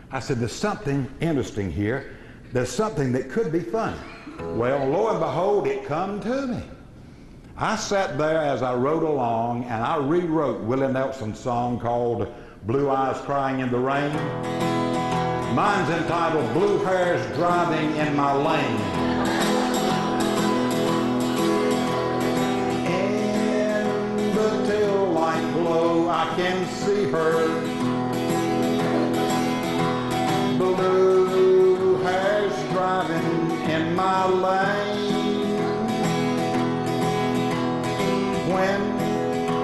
I said, there's something interesting here. There's something that could be funny. Well, lo and behold, it come to me. I sat there as I rode along, and I rewrote Willie Nelson's song called Blue Eyes Crying in the Rain. Mine's entitled Blue Hairs Driving in My Lane. In the tail light glow, I can see her. Blue hairs driving in my lane. When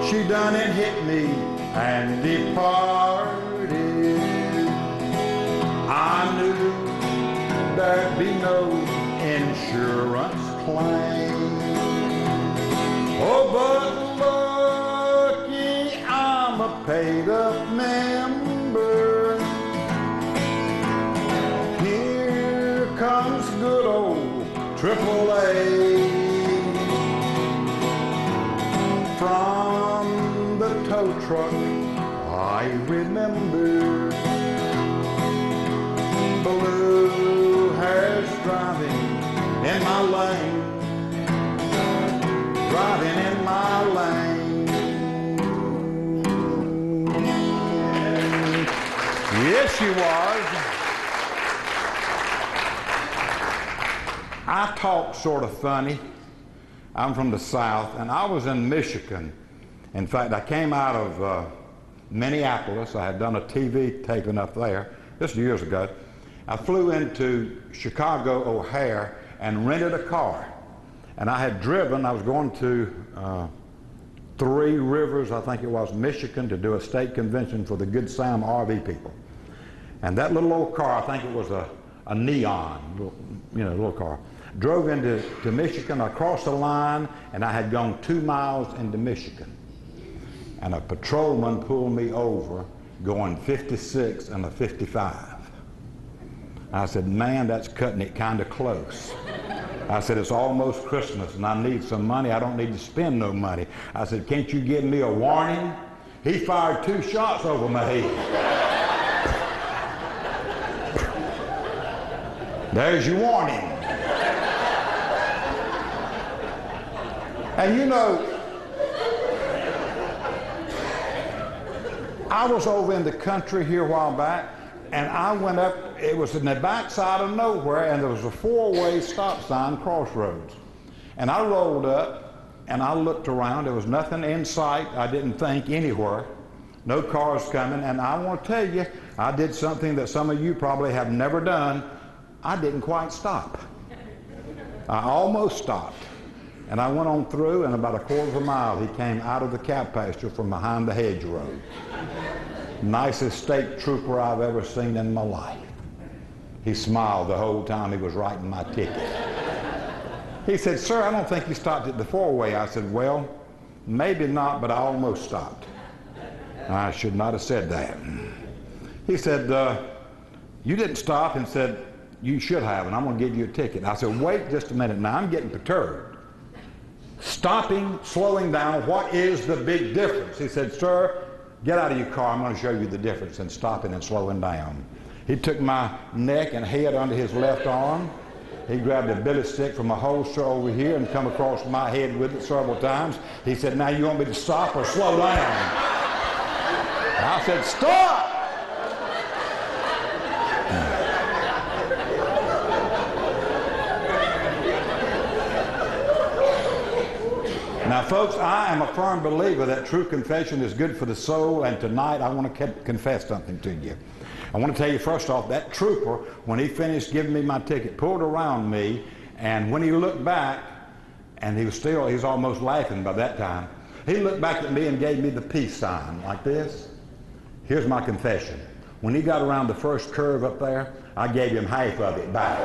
she done and hit me and departed, I knew there'd be no insurance claim. Oh, but lucky I'm a paid-up member. Here comes good old AAA. From the tow truck I remember blue hairs driving in my lane, driving in my lane. Yes, she was. I talk sort of funny. I'm from the South, and I was in Michigan. In fact, I came out of Minneapolis. I had done a TV taping up there just years ago. I flew into Chicago O'Hare and rented a car. And I had driven, I was going to Three Rivers, I think it was, Michigan, to do a state convention for the GoodSam RV people. And that little old car, I think it was a Neon, little car. Drove into Michigan, I crossed the line, and I had gone 2 miles into Michigan. And a patrolman pulled me over going 56 and a 55. I said, man, that's cutting it kind of close. I said, it's almost Christmas and I need some money. I don't need to spend no money. I said, can't you give me a warning? He fired 2 shots over my head. There's your warning. And you know, I was over in the country here a while back, and I went up, it was in the backside of nowhere, and there was a 4-way stop sign, crossroads. And I rolled up, and I looked around, there was nothing in sight, I didn't think anywhere, no cars coming, and I want to tell you, I did something that some of you probably have never done. I didn't quite stop. I almost stopped. And I went on through, and about a 1/4 mile, he came out of the cow pasture from behind the hedgerow. Nicest state trooper I've ever seen in my life. He smiled the whole time he was writing my ticket. He said, sir, I don't think you stopped at the 4-way. I said, well, maybe not, but I almost stopped. I should not have said that. He said, you didn't stop, and said, you should have, and I'm going to give you a ticket. I said, wait just a minute. Now, I'm getting perturbed. Stopping, slowing down, what is the big difference? He said, sir, get out of your car. I'm going to show you the difference in stopping and slowing down. He took my neck and head under his left arm. He grabbed a billy stick from a holster over here and come across my head with it several times. He said, now you want me to stop or slow down? I said, stop! Now, folks, I am a firm believer that true confession is good for the soul, and tonight I want to confess something to you. I want to tell you first off, that trooper, when he finished giving me my ticket, pulled around me, and when he looked back, and he was almost laughing by that time, he looked back at me and gave me the peace sign, like this. Here's my confession. When he got around the first curve up there, I gave him half of it back.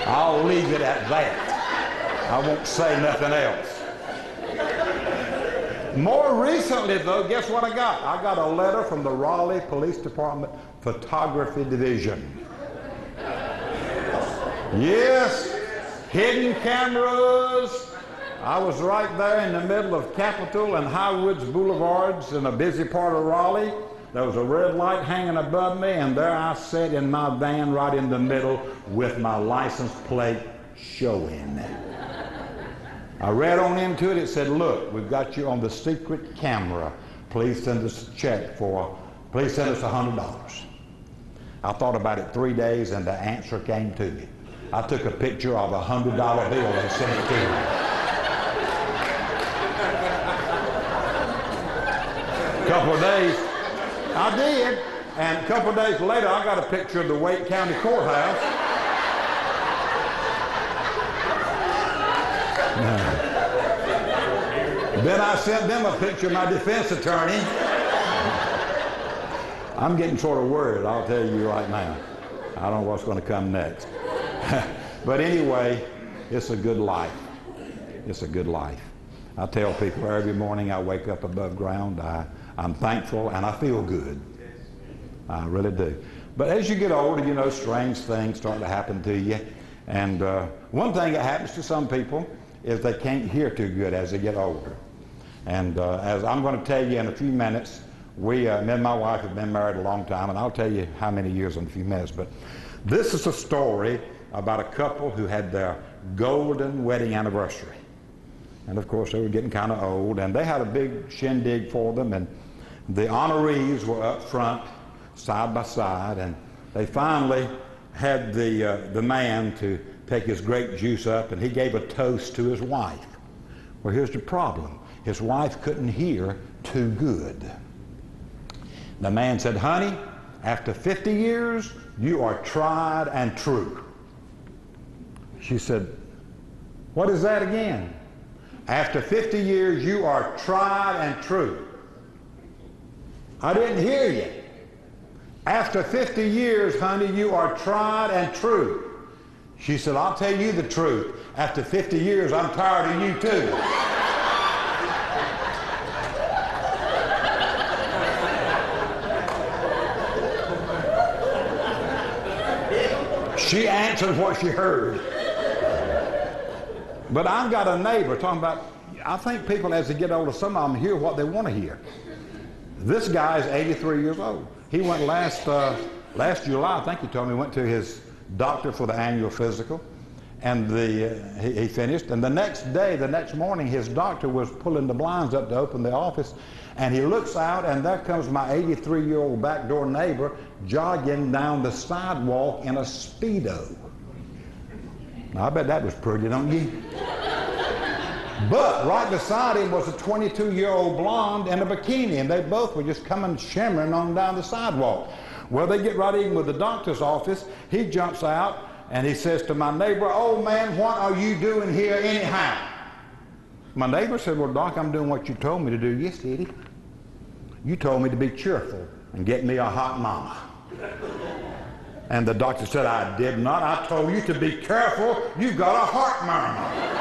I'll leave it at that. I won't say nothing else. More recently, though, guess what I got? I got a letter from the Raleigh Police Department Photography Division. Yes, hidden cameras, I was right there in the middle of Capitol and Highwoods Boulevards in a busy part of Raleigh. There was a red light hanging above me, and there I sat in my van right in the middle with my license plate showing. I read on into it. It said, look, we've got you on the secret camera. Please send us a check please send us $100. I thought about it 3 days, and the answer came to me. I took a picture of a $100 bill and sent it to him. A couple of days, I did, and a couple of days later, I got a picture of the Wake County Courthouse. Then I sent them a picture of my defense attorney. I'm getting sort of worried, I'll tell you right now. I don't know what's going to come next. But anyway, it's a good life. It's a good life. I tell people every morning I wake up above ground, I'm thankful and I feel good. I really do. But as you get older, you know, strange things start to happen to you. And one thing that happens to some people is they can't hear too good as they get older. And as I'm going to tell you in a few minutes, me and my wife have been married a long time, and I'll tell you how many years in a few minutes. But this is a story about a couple who had their golden wedding anniversary. And of course, they were getting kind of old, and they had a big shindig for them, and the honorees were up front, side by side, and they finally had the man to take his grape juice up, and he gave a toast to his wife. Well, here's the problem. His wife couldn't hear too good. The man said, honey, after 50 years, you are tried and true. She said, what is that again? After 50 years, you are tried and true. I didn't hear you. After 50 years, honey, you are tried and true. She said, I'll tell you the truth. After 50 years, I'm tired of you too. She answered what she heard. But I've got a neighbor talking about, I think people as they get older, some of them hear what they want to hear. This guy is 83 years old. He went last July, I think he told me, went to his doctor for the annual physical, and he finished. And the next day, the next morning, his doctor was pulling the blinds up to open the office, and he looks out, and there comes my 83-year-old backdoor neighbor jogging down the sidewalk in a Speedo. Now, I bet that was pretty, don't you? But right beside him was a 22-year-old blonde in a bikini, and they both were just coming shimmering on down the sidewalk. Well, they get right in with the doctor's office. He jumps out, and he says to my neighbor, oh, man, what are you doing here anyhow? My neighbor said, well, Doc, I'm doing what you told me to do. Yes, Eddie. You told me to be cheerful and get me a hot mama. And the doctor said, I did not. I told you to be careful. You've got a heart murmur.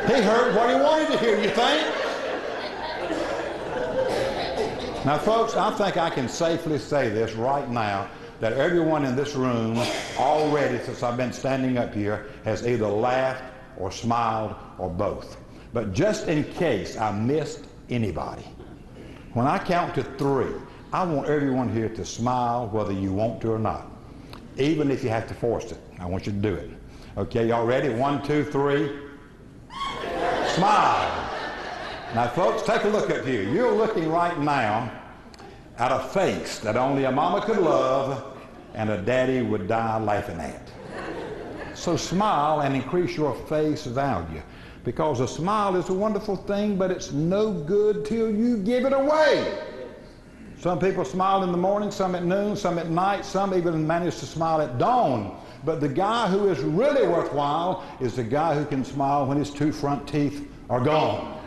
He heard what he wanted to hear, you think? Now, folks, I think I can safely say this right now, that everyone in this room already, since I've been standing up here, has either laughed or smiled or both. But just in case I missed anybody, when I count to 3, I want everyone here to smile whether you want to or not, even if you have to force it. I want you to do it. Okay, y'all ready? 1, 2, 3. Smile. Now, folks, take a look at you. You're looking right now at a face that only a mama could love and a daddy would die laughing at. So smile and increase your face value, because a smile is a wonderful thing, but it's no good till you give it away. Some people smile in the morning, some at noon, some at night, some even manage to smile at dawn. But the guy who is really worthwhile is the guy who can smile when his 2 front teeth are gone.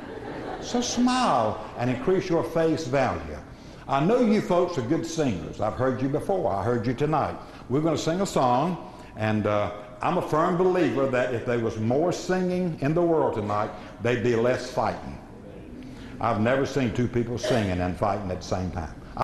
So smile and increase your face value. I know you folks are good singers. I've heard you before. I heard you tonight. We're going to sing a song, and I'm a firm believer that if there was more singing in the world tonight, there'd be less fighting. I've never seen 2 people singing and fighting at the same time.